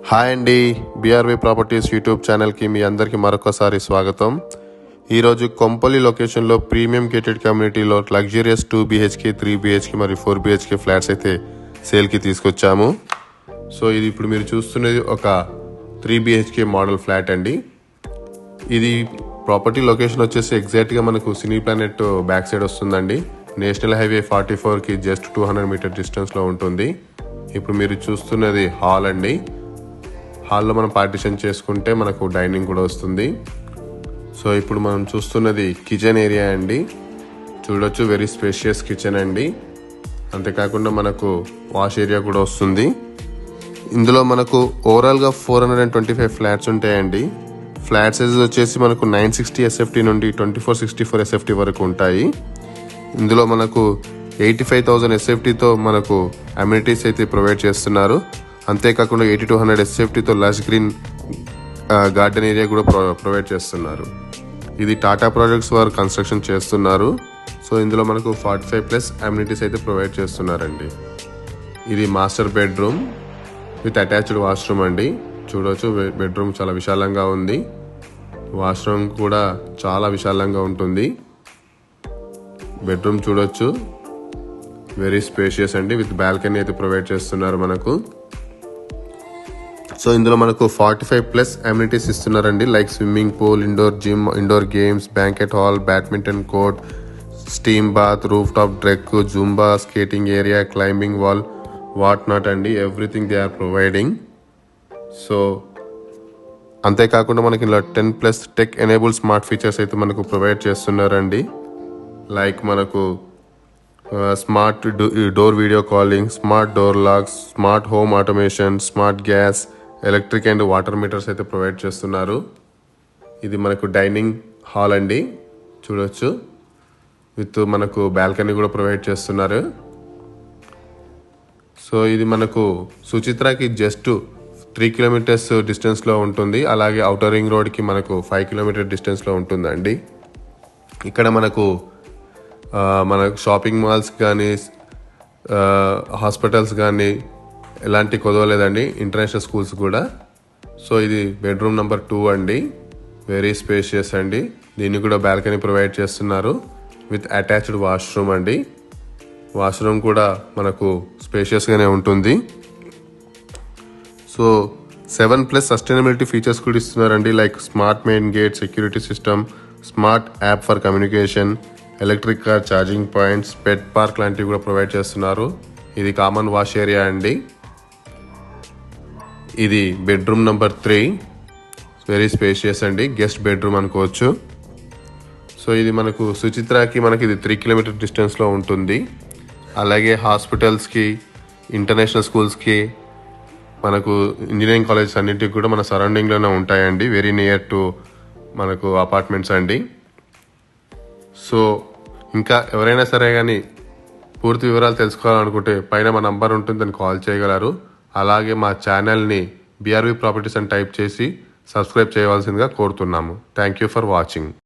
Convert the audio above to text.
Hi అండి, బీఆర్వీ properties YouTube ఛానల్కి మీ అందరికీ మరొకసారి స్వాగతం. ఈరోజు కొంపల్లి లొకేషన్లో ప్రీమియం గేటెడ్ కమ్యూనిటీలో లగ్జరియస్ 2 BHK 3 BHK మరియు 4 BHK ఫ్లాట్స్ అయితే సేల్కి తీసుకొచ్చాము. సో ఇది ఇప్పుడు మీరు చూస్తున్నది ఒక 3 BHK మోడల్ ఫ్లాట్ అండి. ఇది ప్రాపర్టీ లొకేషన్ వచ్చేసి ఎగ్జాక్ట్గా మనకు సినీ ప్లానెట్ బ్యాక్ సైడ్ వస్తుందండి. నేషనల్ హైవే 44కి జస్ట్ 200 మీటర్ డిస్టెన్స్లో ఉంటుంది. ఇప్పుడు మీరు చూస్తున్నది హాల్ అండి. హాల్లో మనం పార్టిషన్ చేసుకుంటే మనకు డైనింగ్ కూడా వస్తుంది. సో ఇప్పుడు మనం చూస్తున్నది కిచెన్ ఏరియా అండి. చూడొచ్చు, వెరీ స్పేషియస్ కిచెన్ అండి. అంతేకాకుండా మనకు వాష్ ఏరియా కూడా వస్తుంది. ఇందులో మనకు ఓవరాల్గా 425 ఫ్లాట్స్ ఉంటాయండి. ఫ్లాట్ సైజెస్ వచ్చేసి మనకు 960 SFT నుండి 2464 SFT వరకు ఉంటాయి. ఇందులో మనకు 85,000 SFTతో మనకు అమ్యూనిటీస్ అయితే ప్రొవైడ్ చేస్తున్నారు. అంతేకాకుండా 8200 SFTతో లష్ గ్రీన్ గార్డెన్ ఏరియా కూడా ప్రొవైడ్ చేస్తున్నారు. ఇది టాటా ప్రాజెక్ట్స్ వారు కన్స్ట్రక్షన్ చేస్తున్నారు. సో ఇందులో మనకు 45+ అమ్యూనిటీస్ అయితే ప్రొవైడ్ చేస్తున్నారండి. ఇది master bedroom with attached washroom అండి. చూడవచ్చు, బెడ్రూమ్ చాలా విశాలంగా ఉంది. వాష్రూమ్ కూడా చాలా విశాలంగా ఉంటుంది. బెడ్రూమ్ చూడొచ్చు, వెరీ స్పేషియస్ అండి. విత్ బాల్కనీ అయితే ప్రొవైడ్ చేస్తున్నారు మనకు. సో ఇందులో మనకు 45+ అమ్యూనిటీస్ ఇస్తున్నారండి. Like swimming pool, indoor gym, indoor games, banquet hall, badminton court, steam bath, roof top deck, Zumba, skating area, climbing wall, what not అండి. Everything they are providing. So అంతేకాకుండా మనకి ఇలా 10+ tech enable smart features అయితే మనకు provide చేస్తున్నారండి. Like మనకు smart door video calling, smart door locks, smart home automation, smart gas, electric and water meters అయితే provide చేస్తున్నారు. ఇది మనకు డైనింగ్ హాల్ అండి. చూడొచ్చు, విత్ మనకు బాల్కనీ కూడా ప్రొవైడ్ చేస్తున్నారు. సో ఇది మనకు సుచిత్రాకి జస్ట్ 3 కిలోమీటర్స్ డిస్టెన్స్లో ఉంటుంది. అలాగే ఔటర్ రింగ్ రోడ్కి మనకు 5 కిలోమీటర్ డిస్టెన్స్లో ఉంటుందండి. ఇక్కడ మనకు షాపింగ్ మాల్స్ కానీ హాస్పిటల్స్ కానీ ఎలాంటి కొదవలేదండి. ఇంటర్నేషనల్ స్కూల్స్ కూడా. సో ఇది బెడ్రూమ్ నెంబర్ 2 అండి. వెరీ స్పేషియస్ అండి. దీన్ని కూడా బాల్కనీ ప్రొవైడ్ చేస్తున్నారు విత్ అటాచ్డ్ వాష్రూమ్ అండి. వాష్రూమ్ కూడా మనకు స్పేషియస్గానే ఉంటుంది. సో 7+ సస్టైనబిలిటీ ఫీచర్స్ కూడా ఇస్తున్నారండి. Like smart main gate, security system, smart app for communication, electric car charging points, pet park లాంటివి కూడా ప్రొవైడ్ చేస్తున్నారు. ఇది కామన్ వాష్ ఏరియా అండి. ఇది బెడ్రూమ్ నెంబర్ 3. వెరీ స్పేషియస్ అండి. గెస్ట్ బెడ్రూమ్ అనుకోవచ్చు. సో ఇది మనకు సుచిత్రాకి మనకి ఇది 3 కిలోమీటర్ డిస్టెన్స్లో ఉంటుంది. అలాగే హాస్పిటల్స్కి, ఇంటర్నేషనల్ స్కూల్స్కి, మనకు ఇంజనీరింగ్ కాలేజెస్ అన్నింటికి కూడా మన సరౌండింగ్లోనే ఉంటాయండి. వెరీ నియర్ టు మనకు అపార్ట్మెంట్స్ అండి. సో ఇంకా ఎవరైనా సరే కానీ పూర్తి వివరాలు తెలుసుకోవాలనుకుంటే పైన మా నంబర్ ఉంటుంది, దాన్ని కాల్ చేయగలరు. అలాగే మా ఛానల్ని బీఆర్వీ ప్రాపర్టీస్ అని టైప్ చేసి సబ్స్క్రైబ్ చేయవలసిందిగా కోరుతున్నాము. Thank you for watching.